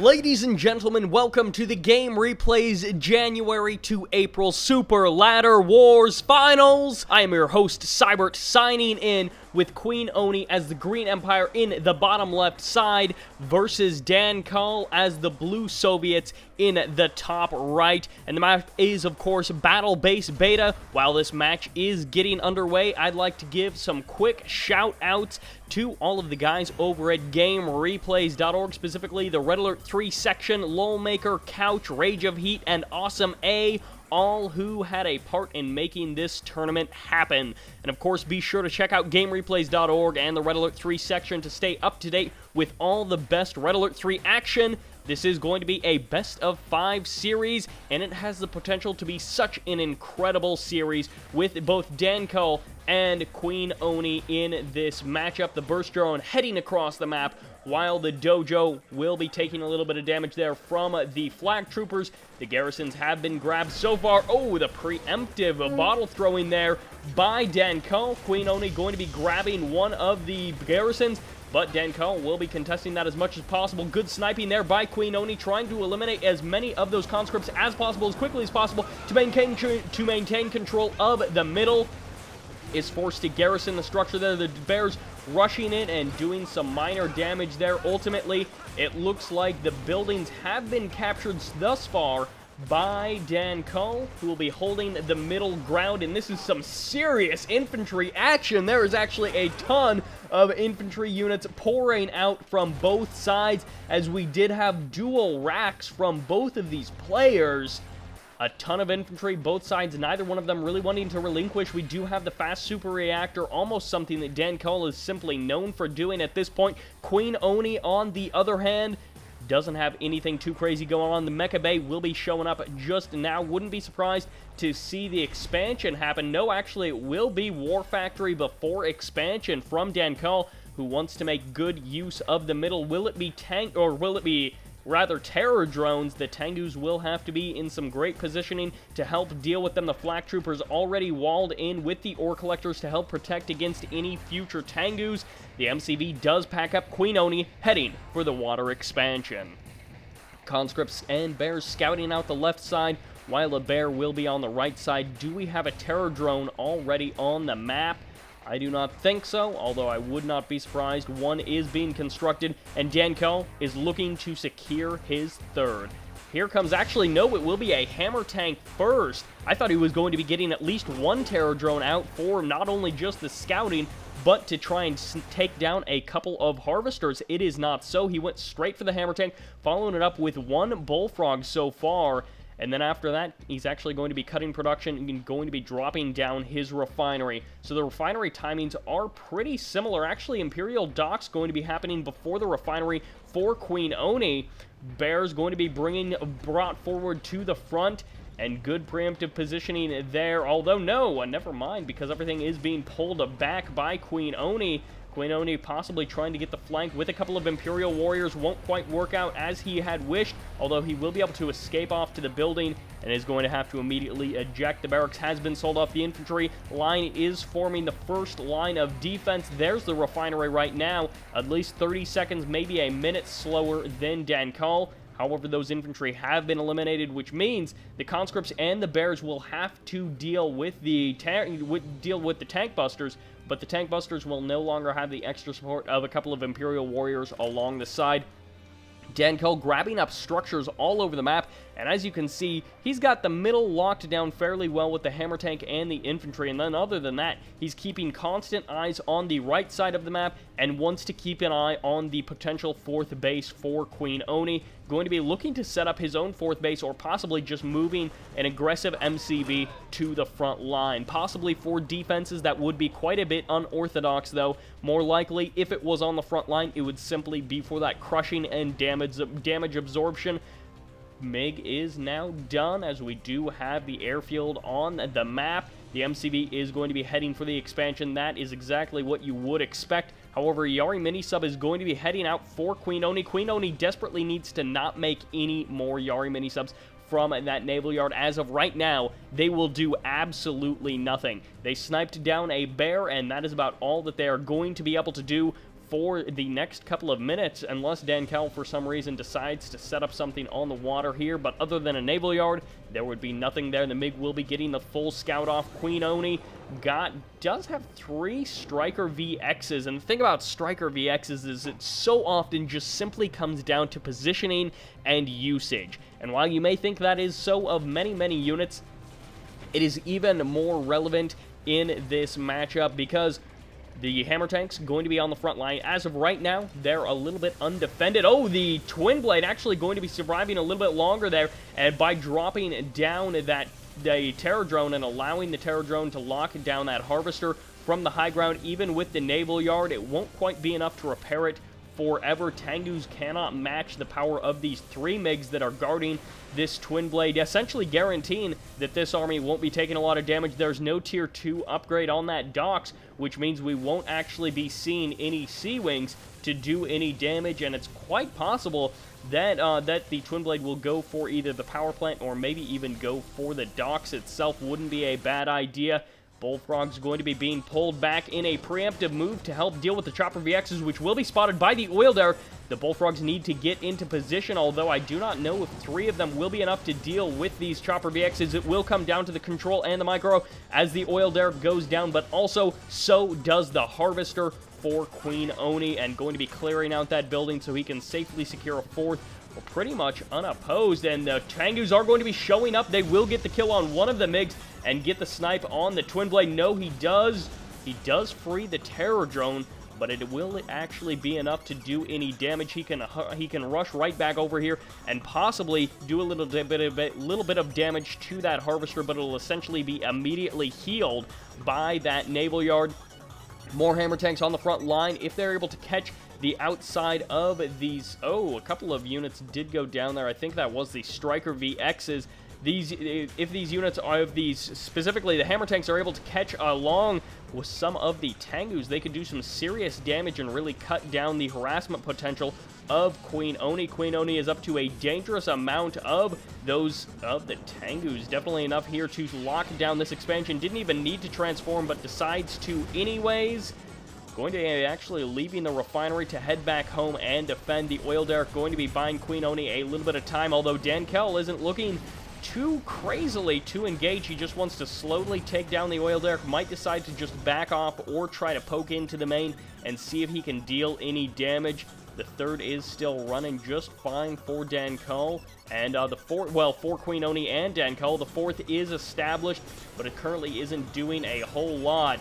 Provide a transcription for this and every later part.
Ladies and gentlemen, welcome to the Game Replays January to April Super Ladder Wars Finals. I am your host, Sybert, signing in with QueenOni as the Green Empire in the bottom left side versus Dankal as the Blue Soviets in the top right. And the map is, of course, Battle Base Beta. While this match is getting underway, I'd like to give some quick shout-outs to all of the guys over at GameReplays.org, specifically the Red Alert 3 section, Lolmaker, Couch, Rage of Heat, and Awesome A, all who had a part in making this tournament happen. And of course, be sure to check out GameReplays.org and the Red Alert 3 section to stay up to date with all the best Red Alert 3 action. This is going to be a best-of-5 series, and it has the potential to be such an incredible series with both Dankal and QueenOni in this matchup. The burst drone heading across the map, while the dojo will be taking a little bit of damage there from the flag troopers. The garrisons have been grabbed so far. Oh, the preemptive bottle throwing there by Dankal. QueenOni going to be grabbing one of the garrisons, but Dankal will be contesting that as much as possible. Good sniping there by QueenOni, trying to eliminate as many of those conscripts as possible, as quickly as possible, to maintain control of the middle. Is forced to garrison the structure there. The bears rushing in and doing some minor damage there. Ultimately, it looks like the buildings have been captured thus far by Dankal, who will be holding the middle ground, and this is some serious infantry action. There is actually a ton of infantry units pouring out from both sides, as we did have dual racks from both of these players. A ton of infantry, both sides, neither one of them really wanting to relinquish. We do have the fast super reactor, almost something that Dankal is simply known for doing at this point. QueenOni, on the other hand, doesn't have anything too crazy going on. The Mecha Bay will be showing up just now. Wouldn't be surprised to see the expansion happen. No, actually, it will be War Factory before expansion from Dankal, who wants to make good use of the middle. Will it be tank, or will it be rather terror drones? The Tengus will have to be in some great positioning to help deal with them. The flak troopers already walled in with the ore collectors to help protect against any future Tengus. The MCV does pack up QueenOni, heading for the water expansion. Conscripts and bears scouting out the left side, while a bear will be on the right side. Do we have a terror drone already on the map? I do not think so, although I would not be surprised. One is being constructed, and Dankal is looking to secure his third. Here comes, actually, no, it will be a hammer tank first. I thought he was going to be getting at least one terror drone out for not only just the scouting, but to try and take down a couple of harvesters. It is not so. He went straight for the hammer tank, following it up with one bullfrog so far. And then after that, he's actually going to be cutting production and going to be dropping down his refinery. So the refinery timings are pretty similar. Actually, Imperial Dock's going to be happening before the refinery for QueenOni. Bear's going to be brought forward to the front, and good preemptive positioning there. Although, no, never mind, because everything is being pulled back by QueenOni. QueenOni possibly trying to get the flank with a couple of Imperial warriors. Won't quite work out as he had wished, although he will be able to escape off to the building and is going to have to immediately eject. The barracks has been sold off. The infantry line is forming the first line of defense. There's the refinery right now, at least 30 seconds, maybe a minute slower than Dankal. However, those infantry have been eliminated, which means the conscripts and the bears will have to deal with the tank busters, but the tank busters will no longer have the extra support of a couple of Imperial warriors along the side. Dankal grabbing up structures all over the map, and as you can see, he's got the middle locked down fairly well with the hammer tank and the infantry, and then other than that, he's keeping constant eyes on the right side of the map and wants to keep an eye on the potential fourth base for QueenOni. Going to be looking to set up his own fourth base, or possibly just moving an aggressive MCV to the front line. Possibly for defenses that would be quite a bit unorthodox, though. More likely, if it was on the front line, it would simply be for that crushing and damage absorption. MiG is now done, as we do have the airfield on the map. The MCV is going to be heading for the expansion. That is exactly what you would expect. However, Yari Minisub is going to be heading out for QueenOni. QueenOni desperately needs to not make any more Yari Minisubs from that naval yard. As of right now, they will do absolutely nothing. They sniped down a bear, and that is about all that they are going to be able to do for the next couple of minutes, unless Dankal for some reason decides to set up something on the water here. But other than a naval yard, there would be nothing there. The MiG will be getting the full scout off. QueenOni does have 3 Striker VXs, and the thing about Striker VXs is it so often just simply comes down to positioning and usage. And while you may think that is so of many, many units, it is even more relevant in this matchup because the hammer tanks going to be on the front line. As of right now, they're a little bit undefended. Oh, the Twin Blade actually going to be surviving a little bit longer there, and by dropping down the Terror Drone and allowing the Terror Drone to lock down that Harvester from the high ground, even with the naval yard, it won't quite be enough to repair it forever. Tengus cannot match the power of these 3 MiGs that are guarding this Twin Blade, essentially guaranteeing that this army won't be taking a lot of damage. There's no Tier 2 upgrade on that docks, which means we won't actually be seeing any Sea Wings to do any damage, and it's quite possible that that the Twin Blade will go for either the power plant or maybe even go for the docks itself. Wouldn't be a bad idea. Bullfrog's going to be being pulled back in a preemptive move to help deal with the Chopper VXs, which will be spotted by the Oil Derrick. The Bullfrogs need to get into position, although I do not know if 3 of them will be enough to deal with these Chopper VXs. It will come down to the Control and the Micro as the Oil Derrick goes down, but also so does the Harvester for QueenOni, and going to be clearing out that building so he can safely secure a 4th. Well, pretty much unopposed, and the Tengus are going to be showing up. They will get the kill on one of the MiGs and get the snipe on the Twin Blade. No, he does. He does free the Terror Drone, but it will actually be enough to do any damage. He can rush right back over here and possibly do a little bit of damage to that Harvester, but it'll essentially be immediately healed by that naval yard. More hammer tanks on the front line if they're able to catch the outside of these. Oh, a couple of units did go down there. I think that was the Striker VXs. If these units are specifically the hammer tanks are able to catch along with some of the Tengus, they could do some serious damage and really cut down the harassment potential of QueenOni. QueenOni is up to a dangerous amount of the Tengus. Definitely enough here to lock down this expansion. Didn't even need to transform, but decides to anyways. Going to actually leaving the refinery to head back home and defend. The Oil Derrick going to be buying QueenOni a little bit of time, although Dankal isn't looking too crazily to engage. He just wants to slowly take down the Oil Derrick. Might decide to just back off or try to poke into the main and see if he can deal any damage. The 3rd is still running just fine for Dankal. And the 4th, well, for QueenOni and Dankal, the 4th is established, but it currently isn't doing a whole lot.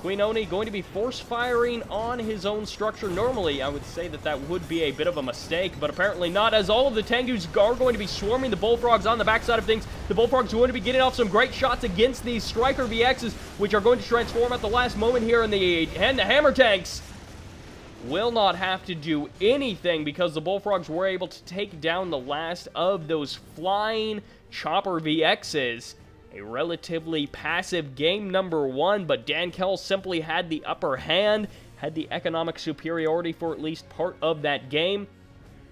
QueenOni going to be force firing on his own structure. Normally, I would say that would be a bit of a mistake, but apparently not, as all of the Tengus are going to be swarming the Bullfrogs on the backside of things. The Bullfrogs are going to be getting off some great shots against these Striker VXs, which are going to transform at the last moment here, and the hammer tanks will not have to do anything because the Bullfrogs were able to take down the last of those flying Chopper VXs. A relatively passive game number 1, but Dankal simply had the upper hand, had the economic superiority for at least part of that game.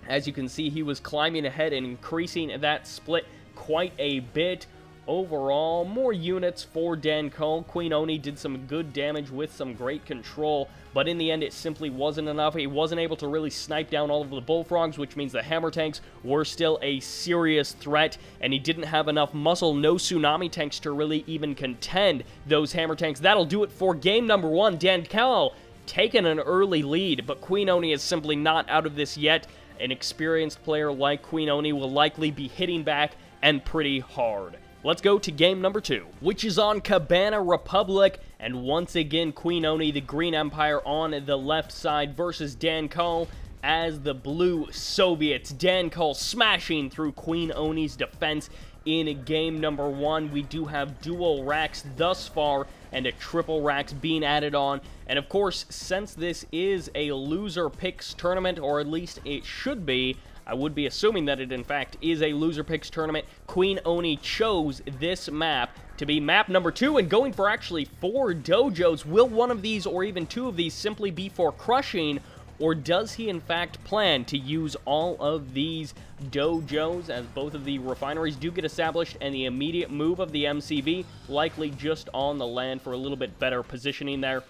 As you can see, he was climbing ahead and increasing that split quite a bit. Overall, more units for Dankal. QueenOni did some good damage with some great control, but in the end, it simply wasn't enough. He wasn't able to really snipe down all of the Bullfrogs, which means the hammer tanks were still a serious threat, and he didn't have enough muscle, no tsunami tanks to really even contend those hammer tanks. That'll do it for game number 1. Dankal taking an early lead, but QueenOni is simply not out of this yet. An experienced player like QueenOni will likely be hitting back, and pretty hard. Let's go to game number 2, which is on Cabana Republic, and once again, QueenOni, the Green Empire, on the left side versus Dankal as the Blue Soviets. Dankal smashing through QueenOni's defense in game number 1. We do have dual racks thus far, and a triple racks being added on. And of course, since this is a loser picks tournament, or at least it should be, I would be assuming that it, in fact, is a loser picks tournament. QueenOni chose this map to be map number 2 and going for actually 4 dojos. Will one of these or even 2 of these simply be for crushing, or does he, in fact, plan to use all of these dojos, as both of the refineries do get established, and the immediate move of the MCV likely just on the land for a little bit better positioning there?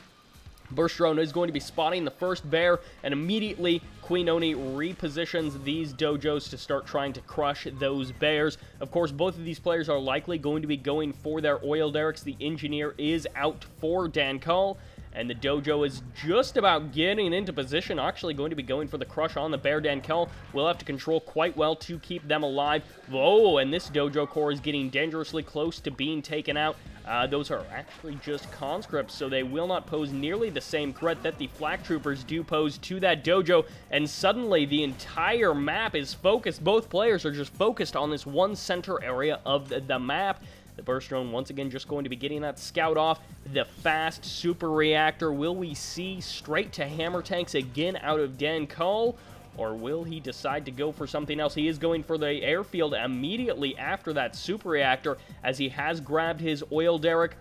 Burst Drone is going to be spotting the first bear, and immediately QueenOni repositions these dojos to start trying to crush those bears. Of course, both of these players are likely going to be going for their oil derricks. The engineer is out for Dankal, and the dojo is just about getting into position, actually going to be going for the crush on the bear. Dankal will have to control quite well to keep them alive. Whoa, and this dojo core is getting dangerously close to being taken out. Those are actually just conscripts, so they will not pose nearly the same threat that the flak troopers do pose to that dojo, and suddenly the entire map is focused. Both players are just focused on this one center area of the map. The burst drone once again just going to be getting that scout off. The fast super reactor, will we see straight to hammer tanks again out of Dankal? Or will he decide to go for something else? He is going for the airfield immediately after that super reactor, as he has grabbed his oil derrick.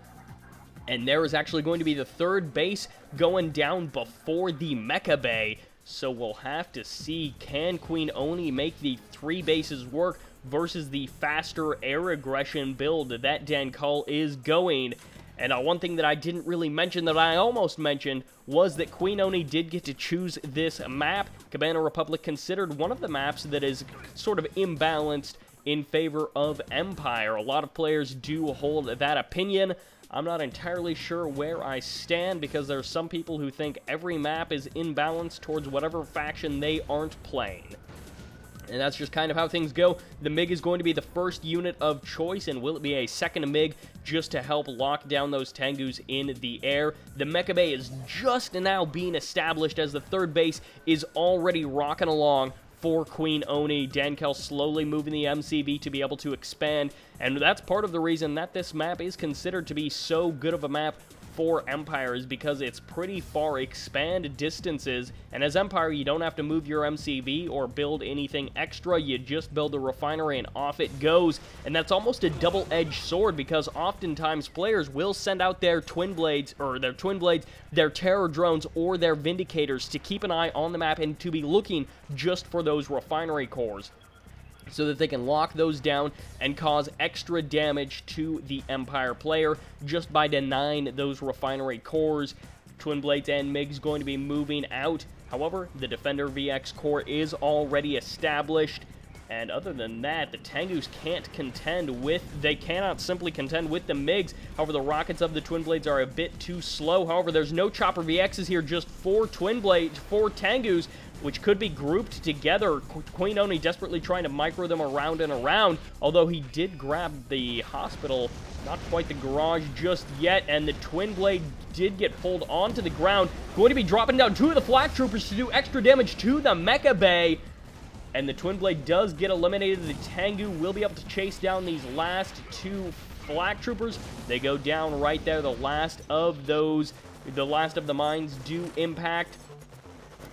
And there is actually going to be the third base going down before the mecha bay. So we'll have to see, can QueenOni make the 3 bases work versus the faster air aggression build that Dankal is going. And one thing that I didn't really mention that I almost mentioned was that QueenOni did get to choose this map. Cabana Republic considered one of the maps that is sort of imbalanced in favor of Empire. A lot of players do hold that opinion. I'm not entirely sure where I stand, because there's some people who think every map is imbalanced towards whatever faction they aren't playing. And that's just kind of how things go. The MiG is going to be the first unit of choice, and will it be a second MiG just to help lock down those Tengus in the air? The Mecha Bay is just now being established, as the third base is already rocking along for QueenOni. Dankal slowly moving the MCV to be able to expand, and that's part of the reason that this map is considered to be so good of a map for Empire, is because it's pretty far expand distances, and as Empire you don't have to move your MCV or build anything extra. You just build a refinery and off it goes, and that's almost a double-edged sword, because oftentimes players will send out their twin blades, their terror drones, or their vindicators to keep an eye on the map and to be looking just for those refinery cores, so that they can lock those down and cause extra damage to the Empire player just by denying those refinery cores. Twin Blades and MiG's going to be moving out. However, the Defender VX core is already established, and other than that, the Tengus cannot simply contend with the MiGs. However, the rockets of the Twin Blades are a bit too slow. However, there's no Chopper VXs here, just 4 Tengus, which could be grouped together. QueenOni desperately trying to micro them around and around, although he did grab the hospital, not quite the garage just yet, and the Twin Blade did get pulled onto the ground. Going to be dropping down 2 of the flak troopers to do extra damage to the Mecha Bay, and the Twin Blade does get eliminated. The Tengu will be able to chase down these last 2 flak troopers. They go down right there. The last of the mines do impact,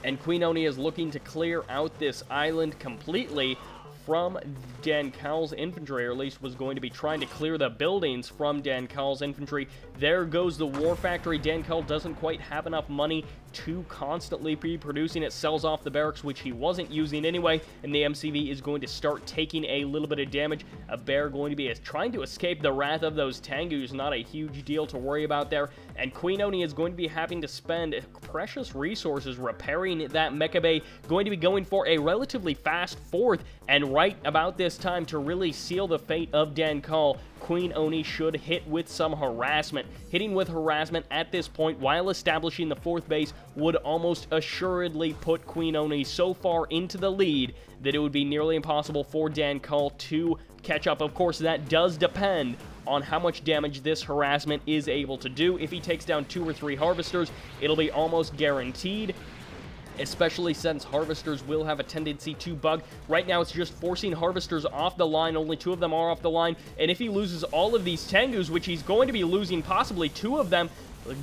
and QueenOni is looking to clear out this island completely from Dankal's infantry, or at least was going to be trying to clear the buildings from Dankal's infantry. There goes the war factory. Dankal doesn't quite have enough money to constantly be producing. It sells off the barracks, which he wasn't using anyway, and the MCV is going to start taking a little bit of damage. A bear going to be trying to escape the wrath of those Tengus. Not a huge deal to worry about there, and QueenOni is going to be having to spend precious resources repairing that Mecha Bay. Going to be going for a relatively fast 4th, and right about this time, to really seal the fate of Dankal, QueenOni should hit with some harassment. Hitting with harassment at this point while establishing the 4th base would almost assuredly put QueenOni so far into the lead that it would be nearly impossible for Dankal to catch up. Of course, that does depend on how much damage this harassment is able to do. If he takes down 2 or 3 harvesters, it'll be almost guaranteed, especially since harvesters will have a tendency to bug. Right now, it's just forcing harvesters off the line. Only 2 of them are off the line, and if he loses all of these Tengus, which he's going to be losing possibly 2 of them,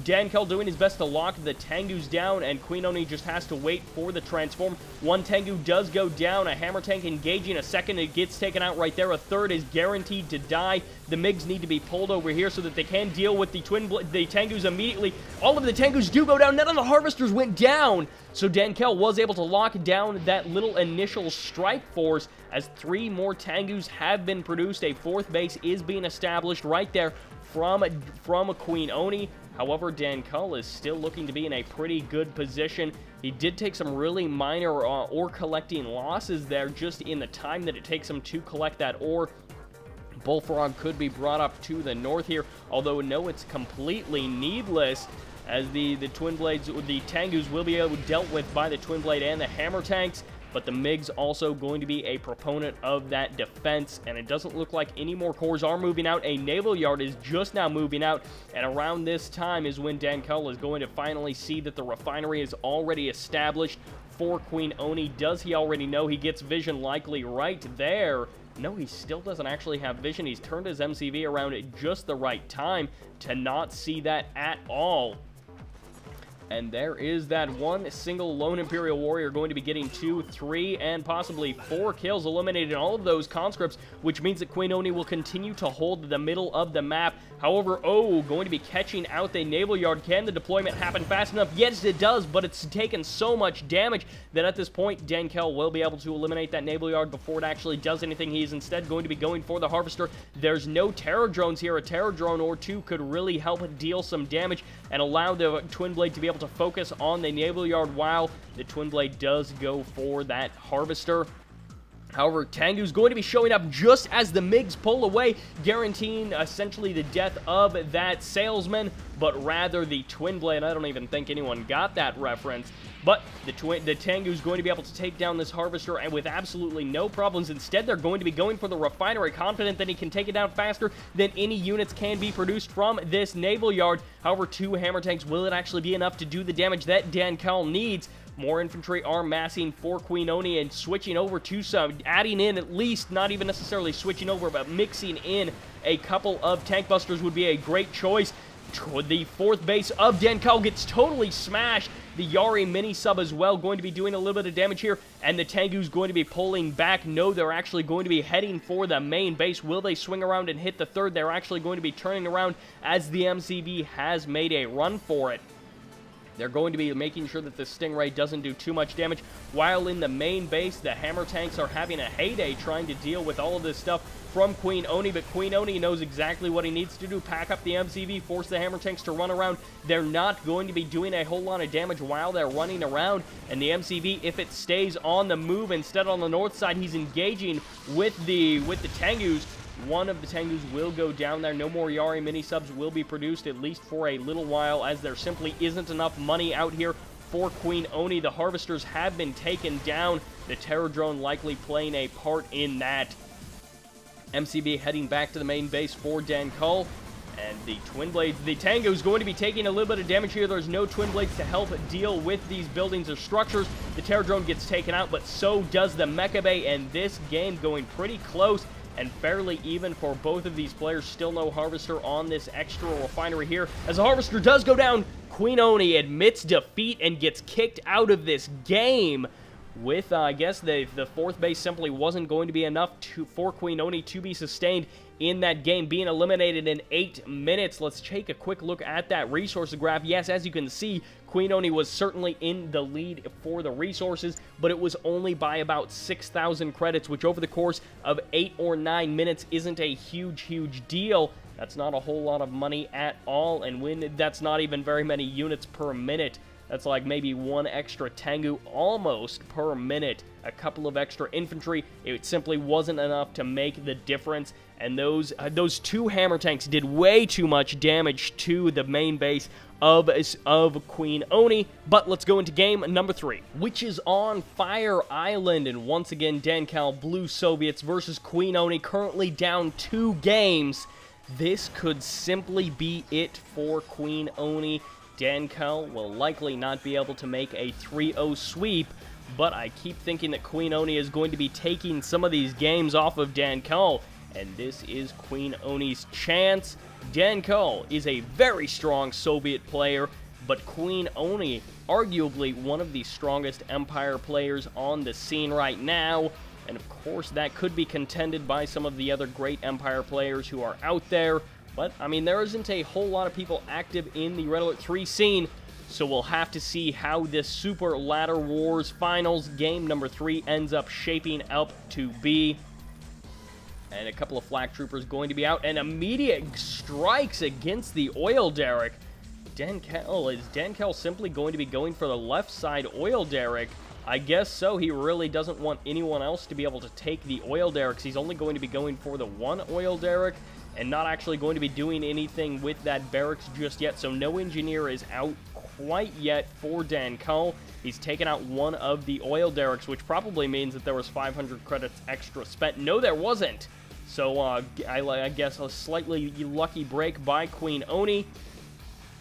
Dankal doing his best to lock the Tengus down, and QueenOni just has to wait for the transform. 1 Tengu does go down, a hammer tank engaging, a second, it gets taken out right there, a third is guaranteed to die. The MiGs need to be pulled over here so that they can deal with the Tengus immediately. All of the Tengus do go down, none of the harvesters went down, so Dankal was able to lock down that little initial strike force, as 3 more Tengus have been produced. A 4th base is being established right there from QueenOni. However, Dankal is still looking to be in a pretty good position. He did take some really minor ore collecting losses there just in the time that it takes him to collect that ore. Bullfrog could be brought up to the north here, although no, it's completely needless, as the Twin Blades, the Tengus will be dealt with by the Twin Blade and the Hammer Tanks, but the MiG's also going to be a proponent of that defense, and it doesn't look like any more cores are moving out. A naval yard is just now moving out, and around this time is when Dankal is going to finally see that the refinery is already established for QueenOni. Does he already know? He gets vision likely right there. No, he still doesn't actually have vision. He's turned his MCV around at just the right time to not see that at all. And there is that one single lone Imperial Warrior going to be getting 2, 3, and possibly 4 kills, eliminating all of those conscripts, which means that QueenOni will continue to hold the middle of the map. However, going to be catching out the naval yard. Can the deployment happen fast enough? Yes, it does, but it's taken so much damage that at this point, Dankal will be able to eliminate that naval yard before it actually does anything. He's instead going to be going for the harvester. There's no terror drones here. A terror drone or two could really help deal some damage and allow the Twin Blade to be able to focus on the naval yard while the Twin Blade does go for that harvester. However, Tengu's going to be showing up just as the MiGs pull away, guaranteeing essentially the death of that salesman, but rather the Twin Blade. I don't even think anyone got that reference. But the Tengu's going to be able to take down this harvester and with absolutely no problems. Instead, they're going to be going for the refinery, confident that he can take it down faster than any units can be produced from this naval yard. However, 2 hammer tanks, will it actually be enough to do the damage that Dankal needs? More infantry are massing for QueenOni and switching over to some, adding in at least, not even necessarily switching over, but mixing in a couple of tank busters would be a great choice. The 4th base of Dankal gets totally smashed. The Yari mini-sub as well going to be doing a little bit of damage here, and the Tengu's going to be pulling back. No, they're actually going to be heading for the main base. Will they swing around and hit the 3rd? They're actually going to be turning around as the MCV has made a run for it. They're going to be making sure that the Stingray doesn't do too much damage, while in the main base, the Hammer Tanks are having a heyday trying to deal with all of this stuff from QueenOni, but QueenOni knows exactly what he needs to do. Pack up the MCV, force the Hammer Tanks to run around. They're not going to be doing a whole lot of damage while they're running around, and the MCV, if it stays on the move, instead on the north side, he's engaging with the Tengus. One of the Tengus will go down there. No more Yari mini-subs will be produced, at least for a little while, as there simply isn't enough money out here for QueenOni. The harvesters have been taken down. The terror drone likely playing a part in that. MCB heading back to the main base for Dankal. And the Twin Blades, the Tango is going to be taking a little bit of damage here. There's no Twin Blades to help deal with these buildings or structures. The terror drone gets taken out, but so does the Mecha Bay, and this game going pretty close and fairly even for both of these players. Still no harvester on this extra refinery here. As the harvester does go down, QueenOni admits defeat and gets kicked out of this game. With, I guess, the 4th base simply wasn't going to be enough for QueenOni to be sustained in that game, being eliminated in 8 minutes. Let's take a quick look at that resource graph. Yes, as you can see, QueenOni was certainly in the lead for the resources, but it was only by about 6,000 credits, which over the course of 8 or 9 minutes isn't a huge deal. That's not a whole lot of money at all, and when that's not even very many units per minute. That's like maybe 1 extra Tengu almost per minute. A couple of extra infantry. It simply wasn't enough to make the difference. And those 2 hammer tanks did way too much damage to the main base of QueenOni. But let's go into game number 3, which is on Fire Island. And once again, Dankal Blue Soviets versus QueenOni, currently down 2 games. This could simply be it for QueenOni. Dankal will likely not be able to make a 3-0 sweep, but I keep thinking that QueenOni is going to be taking some of these games off of Dankal, and this is QueenOni's chance. Dankal is a very strong Soviet player, but QueenOni, arguably one of the strongest Empire players on the scene right now, and of course that could be contended by some of the other great Empire players who are out there. But, I mean, there isn't a whole lot of people active in the Red Alert 3 scene, so we'll have to see how this Super Ladder Wars Finals game number 3 ends up shaping up to be. And a couple of flak troopers going to be out, and immediate strikes against the oil derrick. Is Dankal simply going to be going for the left side oil derrick? I guess so. He really doesn't want anyone else to be able to take the oil derricks. He's only going to be going for the one oil derrick and not actually going to be doing anything with that barracks just yet. So no engineer is out quite yet for Dankal. He's taken out one of the oil derricks, which probably means that there was 500 credits extra spent. No, there wasn't. So I guess a slightly lucky break by QueenOni.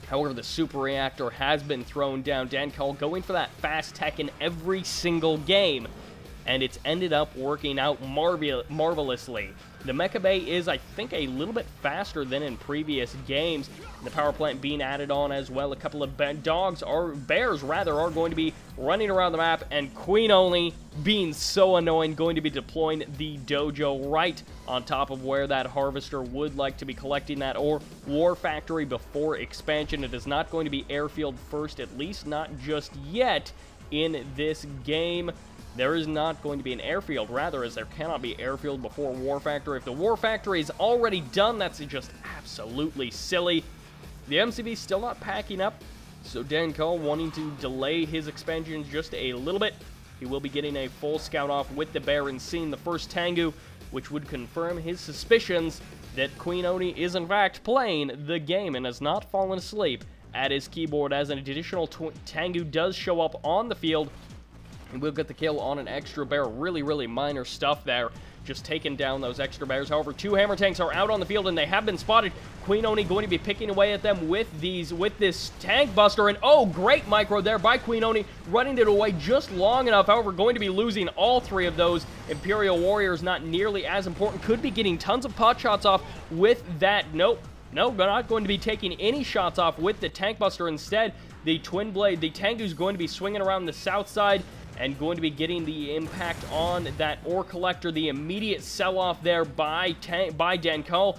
However, the super reactor has been thrown down. Dankal going for that fast tech in every single game, and it's ended up working out marvelously. The Mecha Bay is, I think, a little bit faster than in previous games. The power plant being added on as well. A couple of bears are going to be running around the map, and QueenOni, being so annoying, going to be deploying the dojo right on top of where that harvester would like to be collecting that ore. War factory before expansion. It is not going to be airfield first, at least not just yet in this game. There is not going to be an airfield, rather, as there cannot be airfield before War Factory. If the War Factory is already done, that's just absolutely silly. The MCV still not packing up, so Dankal wanting to delay his expansion just a little bit. He will be getting a full scout off with the bear and seeing the first Tengu, which would confirm his suspicions that QueenOni is in fact playing the game and has not fallen asleep at his keyboard, as an additional Tengu does show up on the field. And we'll get the kill on an extra bear. Really, really minor stuff there. Just taking down those extra bears. However, two hammer tanks are out on the field, and they have been spotted. QueenOni going to be picking away at them with this tank buster. And oh, great micro there by QueenOni, running it away just long enough. However, going to be losing all three of those Imperial Warriors. Not nearly as important. Could be getting tons of pot shots off with that. Nope. No, we're not going to be taking any shots off with the tank buster. Instead, the twin blade, the Tengu's going to be swinging around the south side and going to be getting the impact on that ore collector. The immediate sell-off there by Dankal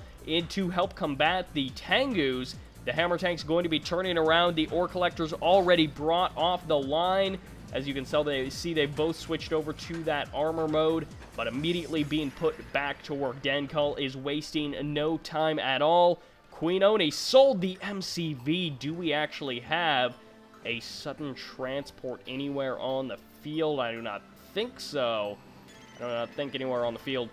to help combat the Tengus. The hammer tank's going to be turning around. The ore collector's already brought off the line. As you can tell, they've both switched over to that armor mode, but immediately being put back to work. Dankal is wasting no time at all. QueenOni sold the MCV. Do we actually have a sudden transport anywhere on the field? I do not think so. I do not think anywhere on the field.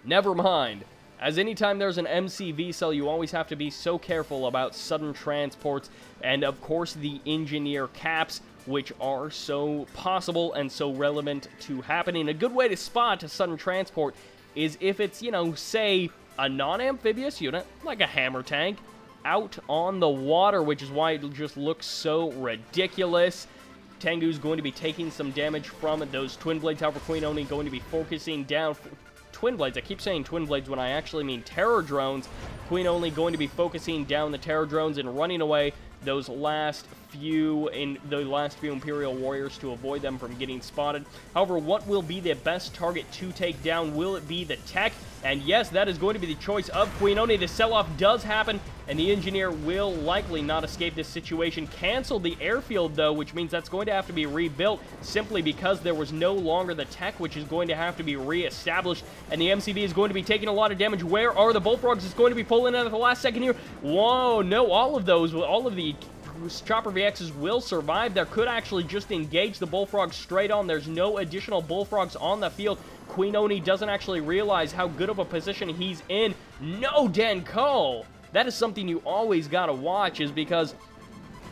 Never mind. As anytime there's an MCV cell, you always have to be so careful about sudden transports, and of course the engineer caps, which are so possible and so relevant to happening. A good way to spot a sudden transport is if it's, you know, say a non-amphibious unit, like a hammer tank, out on the water, which is why it just looks so ridiculous. Tengu's going to be taking some damage from those twin blades. However, QueenOni going to be focusing down twin blades. I keep saying twin blades when I actually mean terror drones. QueenOni going to be focusing down the terror drones and running away those last few Imperial Warriors to avoid them from getting spotted. However, what will be the best target to take down? Will it be the tech? And yes, that is going to be the choice of QueenOni. The sell-off does happen, and the engineer will likely not escape this situation. Cancel the airfield, though, which means that's going to have to be rebuilt simply because there was no longer the tech, which is going to have to be reestablished, and the MCV is going to be taking a lot of damage. Where are the bullfrogs? It's going to be pulling in at the last second here. Whoa, no, all of the Chopper VXs will survive. There could actually just engage the bullfrogs straight on. There's no additional bullfrogs on the field. QueenOni doesn't actually realize how good of a position he's in. No, Dankal! That is something you always gotta watch, is because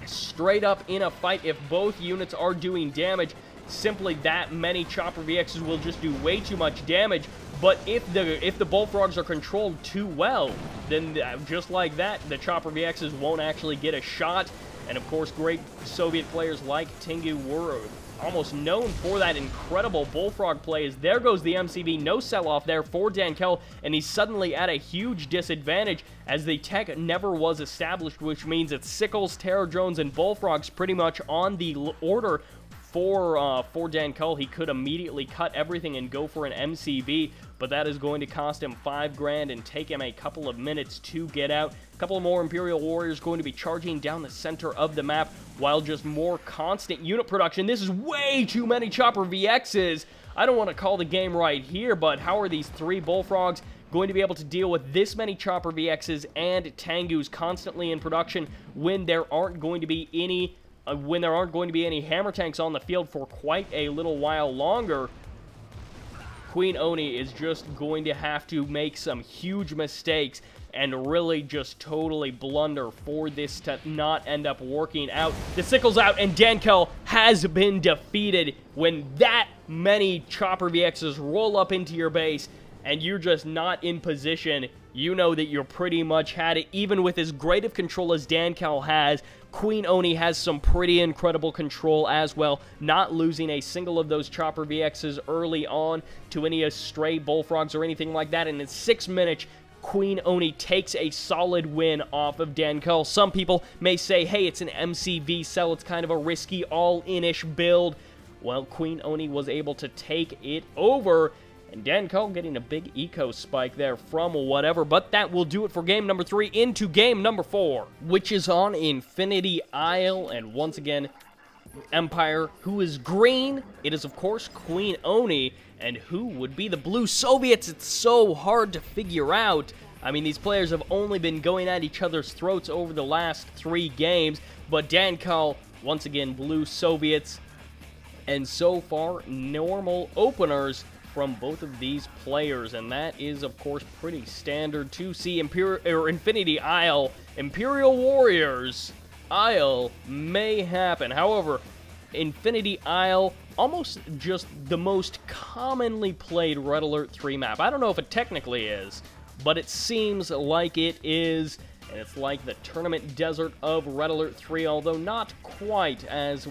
straight up in a fight, if both units are doing damage, simply that many Chopper VXs will just do way too much damage. But if the bullfrogs are controlled too well, then just like that, the Chopper VXs won't actually get a shot. And of course, great Soviet players like Tengu were almost known for that incredible bullfrog play. As there goes the MCV, no sell-off there for Dankal, and he's suddenly at a huge disadvantage as the tech never was established, which means it's sickles, terror drones, and bullfrogs pretty much on the order for Dankal. He could immediately cut everything and go for an MCV, but that is going to cost him 5 grand and take him a couple of minutes to get out. A couple more Imperial Warriors going to be charging down the center of the map, while just more constant unit production. This is way too many Chopper VXs. I don't want to call the game right here, but how are these 3 Bullfrogs going to be able to deal with this many Chopper VXs and Tengus constantly in production when there aren't going to be any Hammer Tanks on the field for quite a little while longer? QueenOni is just going to have to make some huge mistakes and really just totally blunder for this to not end up working out. The sickle's out, and Dankal has been defeated. When that many Chopper VXs roll up into your base and you're just not in position, you know that you're pretty much had it. Even with as great of control as Dankal has, QueenOni has some pretty incredible control as well, not losing a single of those Chopper VXs early on to any stray Bullfrogs or anything like that. And in 6 minutes, QueenOni takes a solid win off of Dankal. Some people may say, hey, it's an MCV cell, it's kind of a risky all-in-ish build. Well, QueenOni was able to take it over, and Dankal getting a big eco spike there from whatever. But that will do it for game number 3. Into game number 4, which is on Infinity Isle. And once again, Empire, who is green? It is, of course, QueenOni. And who would be the blue Soviets? It's so hard to figure out. I mean, these players have only been going at each other's throats over the last 3 games. But Dankal, once again, blue Soviets. And so far, normal openers from both of these players, and that is, of course, pretty standard to see. Infinity Isle, Imperial Warriors Isle may happen. However, Infinity Isle, almost just the most commonly played Red Alert 3 map. I don't know if it technically is, but it seems like it is, and it's like the tournament desert of Red Alert 3, although not quite as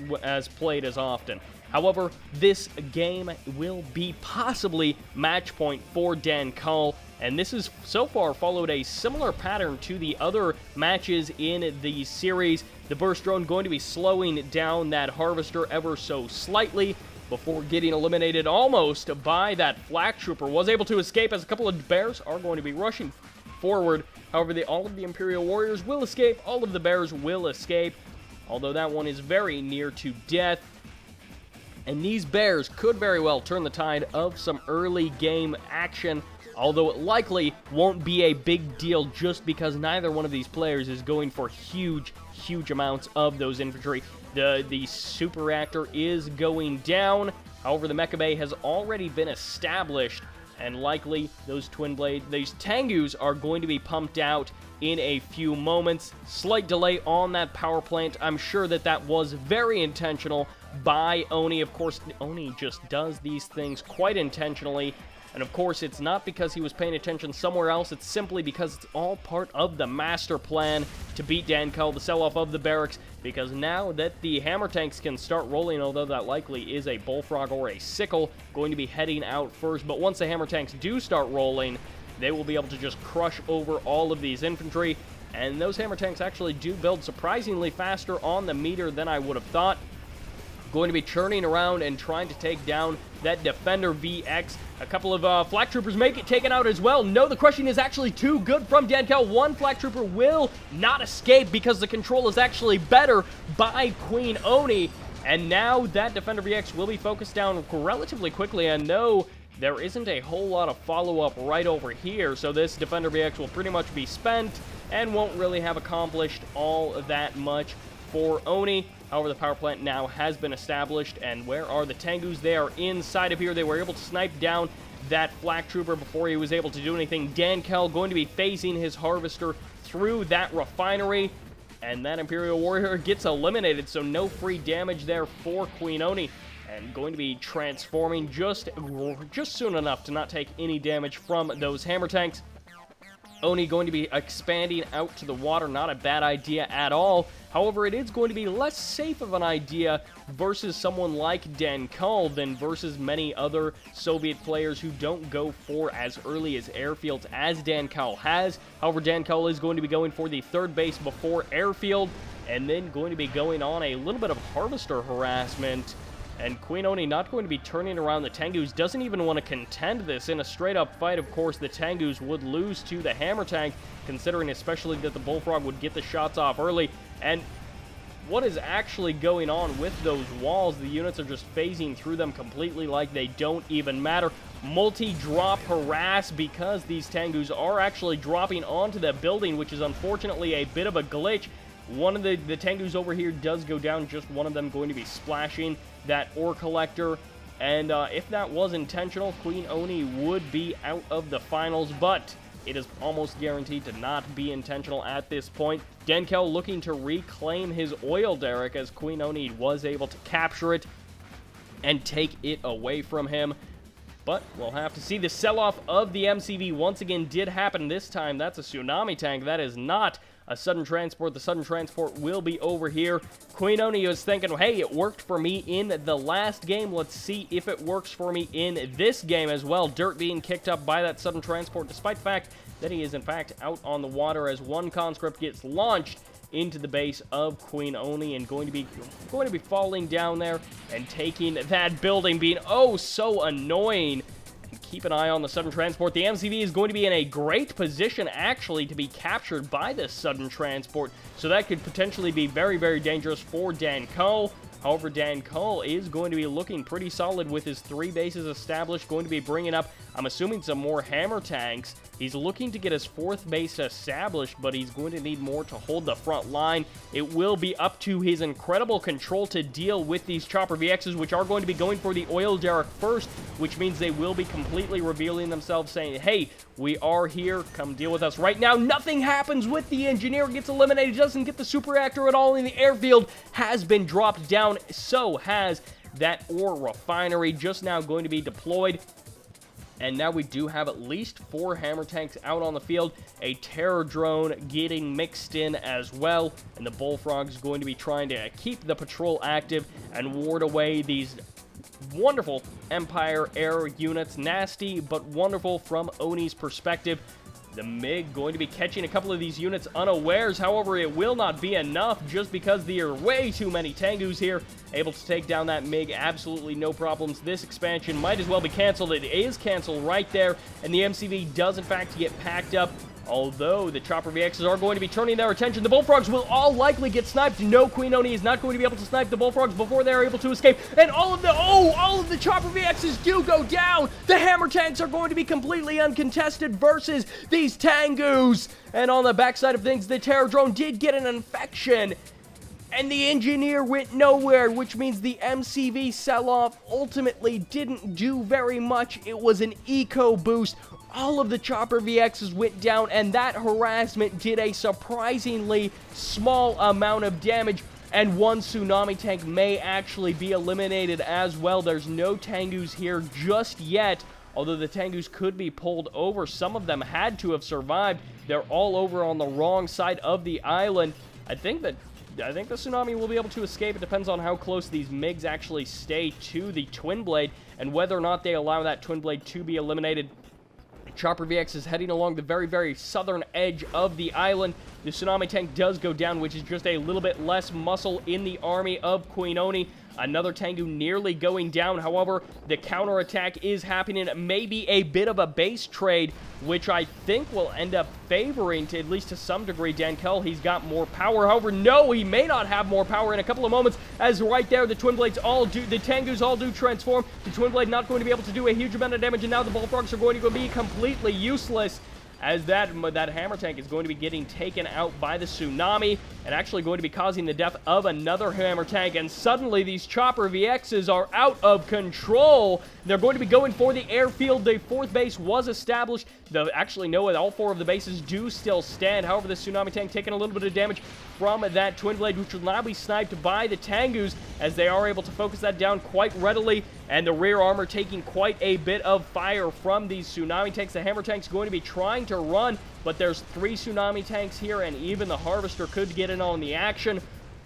played as often. However, this game will be possibly match point for Dankal, and this has so far followed a similar pattern to the other matches in the series. The burst drone going to be slowing down that harvester ever so slightly before getting eliminated almost by that flak trooper. Was able to escape as a couple of bears are going to be rushing forward. However, all of the Imperial Warriors will escape. All of the bears will escape, although that one is very near to death. And these bears could very well turn the tide of some early game action, although it likely won't be a big deal just because neither one of these players is going for huge amounts of those infantry. The super reactor is going down. However, the mecha bay has already been established, and likely those these Tengus are going to be pumped out in a few moments. Slight delay on that power plant. I'm sure that was very intentional by Oni. Of course, Oni just does these things quite intentionally. And of course, it's not because he was paying attention somewhere else. It's simply because it's all part of the master plan to beat Dankal, the sell-off of the barracks. Because now that the hammer tanks can start rolling, although that likely is a bullfrog or a sickle going to be heading out first. But once the hammer tanks do start rolling, they will be able to just crush over all of these infantry. And those hammer tanks actually do build surprisingly faster on the meter than I would have thought. Going to be churning around and trying to take down that Defender VX. A couple of flak troopers make it taken out as well. No, the crushing is actually too good from Dankal. One flak trooper will not escape because the control is actually better by QueenOni. And now that Defender VX will be focused down relatively quickly. And no, there isn't a whole lot of follow-up right over here. So this Defender VX will pretty much be spent and won't really have accomplished all that much for Oni. However, the power plant now has been established, and where are the Tengus? They are inside of here. They were able to snipe down that flak trooper before he was able to do anything. Dankal going to be phasing his harvester through that refinery, and that Imperial Warrior gets eliminated, so no free damage there for QueenOni, and going to be transforming just soon enough to not take any damage from those hammer tanks. Oni going to be expanding out to the water, not a bad idea at all. However, it is going to be less safe of an idea versus someone like Dankal than versus many other Soviet players who don't go for as early as airfields as Dankal has. However, Dankal is going to be going for the third base before airfield, and then going to be going on a little bit of harvester harassment. And QueenOni not going to be turning around the Tengus, doesn't even want to contend this. In a straight-up fight, of course, the Tengus would lose to the Hammer Tank, considering especially that the Bullfrog would get the shots off early. And what is actually going on with those walls? The units are just phasing through them completely like they don't even matter. Multi-drop harass because these Tengus are actually dropping onto the building, which is unfortunately a bit of a glitch. One of the Tengus over here does go down, just one of them going to be splashing that ore collector. And if that was intentional, QueenOni would be out of the finals, but it is almost guaranteed to not be intentional at this point. Dankal looking to reclaim his oil derrick as QueenOni was able to capture it and take it away from him. But we'll have to see. The sell-off of the MCV once again did happen. This time, that's a tsunami tank. That is not a sudden transport. The sudden transport will be over here. QueenOni was thinking, hey, it worked for me in the last game. Let's see if it works for me in this game as well. Dirt being kicked up by that sudden transport, despite the fact that he is, in fact, out on the water as one conscript gets launched into the base of QueenOni and going to be falling down there and taking that building, being oh so annoying. And keep an eye on the sudden transport. The MCV is going to be in a great position actually to be captured by this sudden transport, so that could potentially be very, very dangerous for Dankal. However, Dankal is going to be looking pretty solid with his 3 bases established, going to be bringing up, I'm assuming, some more hammer tanks. He's looking to get his 4th base established, but he's going to need more to hold the front line. It will be up to his incredible control to deal with these Chopper VXs, which are going to be going for the oil derrick first, which means they will be completely revealing themselves, saying, hey, we are here, come deal with us right now. Nothing happens with the engineer, gets eliminated, doesn't get the super reactor at all in the airfield, has been dropped down. So has that ore refinery, just now going to be deployed. And now we do have at least 4 hammer tanks out on the field. A terror drone getting mixed in as well. And the Bullfrog's going to be trying to keep the patrol active and ward away these wonderful Empire air units. Nasty, but wonderful from Oni's perspective. The MiG going to be catching a couple of these units unawares. However, it will not be enough just because there are way too many Tengus here. Able to take down that MiG, absolutely no problems. This expansion might as well be canceled. It is canceled right there, and the MCV does in fact get packed up. Although the Chopper VXs are going to be turning their attention, the Bullfrogs will all likely get sniped. No, QueenOni is not going to be able to snipe the Bullfrogs before they're able to escape. And all of the Chopper VXs do go down. The hammer tanks are going to be completely uncontested versus these Tengus. And on the backside of things, the terror drone did get an infection. And the engineer went nowhere, which means the MCV sell-off ultimately didn't do very much. It was an eco boost. All of the Chopper VXs went down, and that harassment did a surprisingly small amount of damage. And one tsunami tank may actually be eliminated as well. There's no Tengus here just yet, although the Tengus could be pulled over. Some of them had to have survived. They're all over on the wrong side of the island. I think the tsunami will be able to escape. It depends on how close these MiGs actually stay to the Twin Blade and whether or not they allow that Twin Blade to be eliminated. Chopper VX is heading along the very, very southern edge of the island. The tsunami tank does go down, which is just a little bit less muscle in the army of QueenOni. Another Tengu nearly going down. However, the counterattack is happening. Maybe a bit of a base trade, which I think will end up favoring, to at least to some degree, Dankal. He's got more power. However, no, he may not have more power in a couple of moments, as right there, the Twin Blades all do, the Tengus all do transform. The Twin Blade not going to be able to do a huge amount of damage, and now the Bullfrogs are going to be completely useless, as that hammer tank is going to be getting taken out by the tsunami and actually going to be causing the death of another hammer tank. And suddenly these Chopper VXs are out of control. They're going to be going for the airfield. The 4th base was established. Actually, no, all 4 of the bases do still stand. However, the tsunami tank taking a little bit of damage from that Twin Blade, which will now be sniped by the Tengus, as they are able to focus that down quite readily. And the rear armor taking quite a bit of fire from these tsunami tanks. The hammer tank's going to be trying to run, but there's 3 tsunami tanks here, and even the harvester could get in on the action.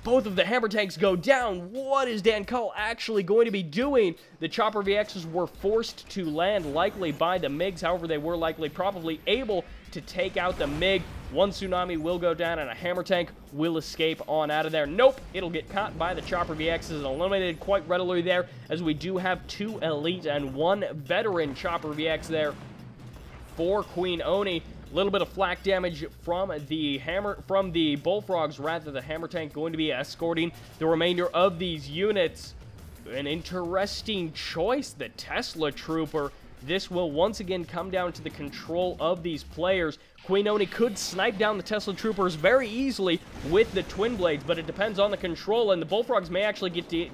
Both of the hammer tanks go down. What is Dankal actually going to be doing? The Chopper VXs were forced to land, likely by the MiGs. However, they were likely probably able to take out the MiG. One Tsunami will go down, and a Hammer Tank will escape on out of there. Nope, it'll get caught by the Chopper VXs and eliminated quite readily there, as we do have 2 Elite and 1 Veteran Chopper VX there for QueenOni. A little bit of flak damage from the Bullfrogs, rather. The Hammer Tank going to be escorting the remainder of these units. An interesting choice, the Tesla Trooper. This will once again come down to the control of these players. QueenOni could snipe down the Tesla Troopers very easily with the Twin Blades, but it depends on the control, and the Bullfrogs may actually get to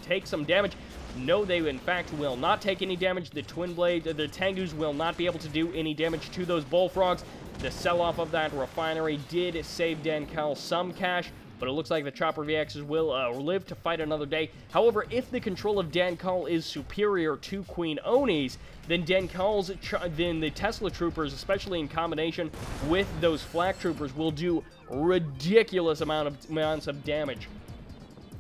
take some damage. No, they in fact will not take any damage. The Twin Blades, the Tengus will not be able to do any damage to those Bullfrogs. The sell-off of that refinery did save Dankal some cash, but it looks like the Chopper VXs will live to fight another day. However, if the control of Dankal is superior to QueenOni's, then the Tesla Troopers, especially in combination with those Flak Troopers, will do ridiculous amounts of damage.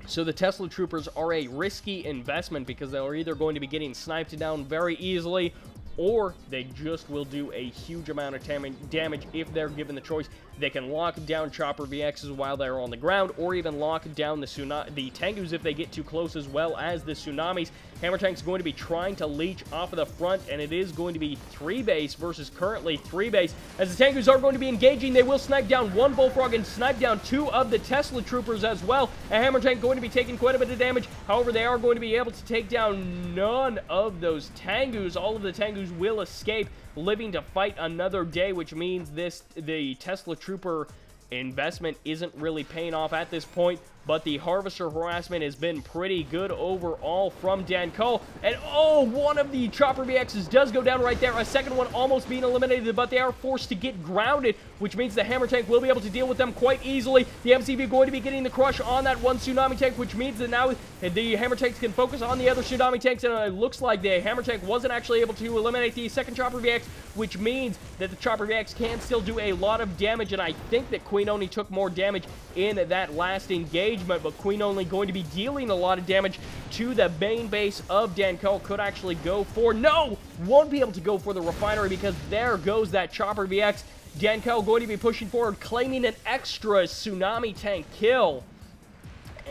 So the Tesla Troopers are a risky investment because they're either going to be getting sniped down very easily, or they just will do a huge amount of damage if they're given the choice. They can lock down Chopper VXs while they're on the ground, or even lock down the Tengus if they get too close, as well as the Tsunamis. Hammer Tank's going to be trying to leech off of the front, and it is going to be 3 base versus currently 3 base. As the Tengus are going to be engaging, they will snipe down 1 Bullfrog and snipe down 2 of the Tesla Troopers as well. A Hammer Tank going to be taking quite a bit of damage. However, they are going to be able to take down none of those Tengus. All of the Tengus will escape, living to fight another day, which means the Tesla Trooper investment isn't really paying off at this point. But the Harvester harassment has been pretty good overall from Dankal. And oh, one of the Chopper VXs does go down right there. A second one almost being eliminated, but they are forced to get grounded, which means the Hammer Tank will be able to deal with them quite easily. The MCV going to be getting the crush on that one Tsunami Tank, which means that now the Hammer Tanks can focus on the other Tsunami Tanks, and it looks like the Hammer Tank wasn't actually able to eliminate the second Chopper VX, which means that the Chopper VX can still do a lot of damage, and I think that QueenOni took more damage in that last engagement, but QueenOni going to be dealing a lot of damage to the main base of Dankal. Could actually go for, no, won't be able to go for the refinery because there goes that Chopper VX. Dankal going to be pushing forward, claiming an extra Tsunami Tank kill.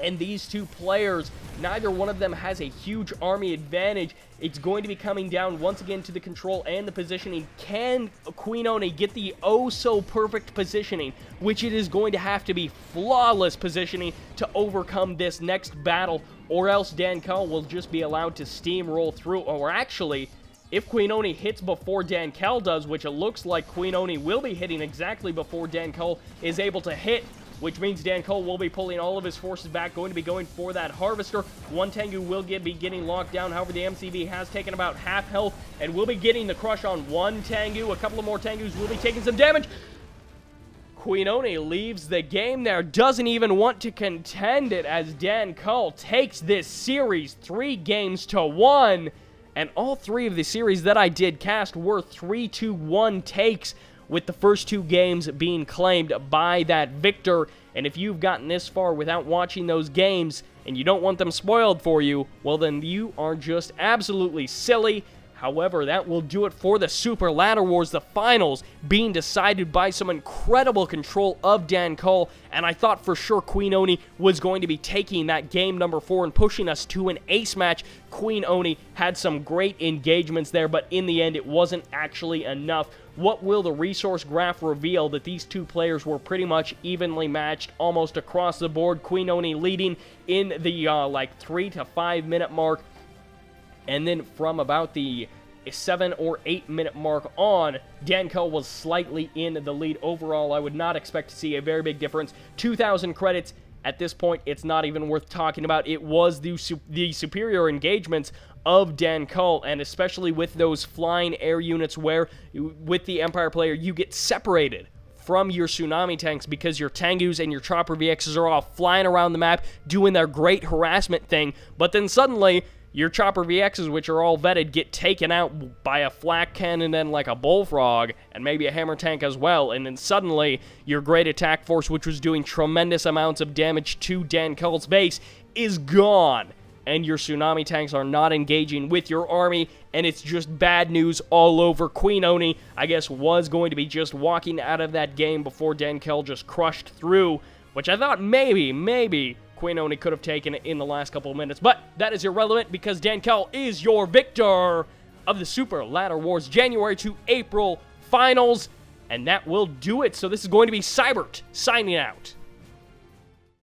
And these two players, neither one of them has a huge army advantage. It's going to be coming down once again to the control and the positioning. Can QueenOni get the oh-so-perfect positioning, which it is going to have to be flawless positioning to overcome this next battle, or else Dankal will just be allowed to steamroll through. Or actually, if QueenOni hits before Dankal does, which it looks like QueenOni will be hitting exactly before Dankal is able to hit, which means Dankal will be pulling all of his forces back, going to be going for that Harvester. One Tengu will be getting locked down. However, the MCV has taken about half health and will be getting the crush on one Tengu. A couple of more Tengus will be taking some damage. QueenOni leaves the game there, doesn't even want to contend it, as Dankal takes this series 3-1. And all 3 of the series that I did cast were 3-1 takes, with the first 2 games being claimed by that victor. And if you've gotten this far without watching those games and you don't want them spoiled for you, well then you are just absolutely silly. However, that will do it for the Super Ladder Wars, the finals being decided by some incredible control of Dankal, and I thought for sure QueenOni was going to be taking that game number 4 and pushing us to an ace match. QueenOni had some great engagements there, but in the end, it wasn't actually enough. What will the resource graph reveal? That these two players were pretty much evenly matched almost across the board. QueenOni leading in the like 3 to 5 minute mark. And then from about the 7 or 8 minute mark on, Dankal was slightly in the lead. Overall, I would not expect to see a very big difference. 2,000 credits. At this point, it's not even worth talking about. It was the superior engagements of Dankal, and especially with those flying air units where, with the Empire player, you get separated from your Tsunami Tanks because your Tengus and your Chopper VXs are all flying around the map doing their great harassment thing, but then suddenly your Chopper VXs, which are all vetted, get taken out by a flak cannon and like a Bullfrog, and maybe a Hammer Tank as well, and then suddenly your great attack force, which was doing tremendous amounts of damage to Dankal's base, is gone. and your tsunami tanks are not engaging with your army, and it's just bad news all over. QueenOni, I guess, was going to be just walking out of that game before Dankal just crushed through, which I thought maybe QueenOni could have taken it in the last couple of minutes, but that is irrelevant because Dankal is your victor of the Super Ladder Wars January to April finals, and that will do it. So this is going to be Sybert signing out.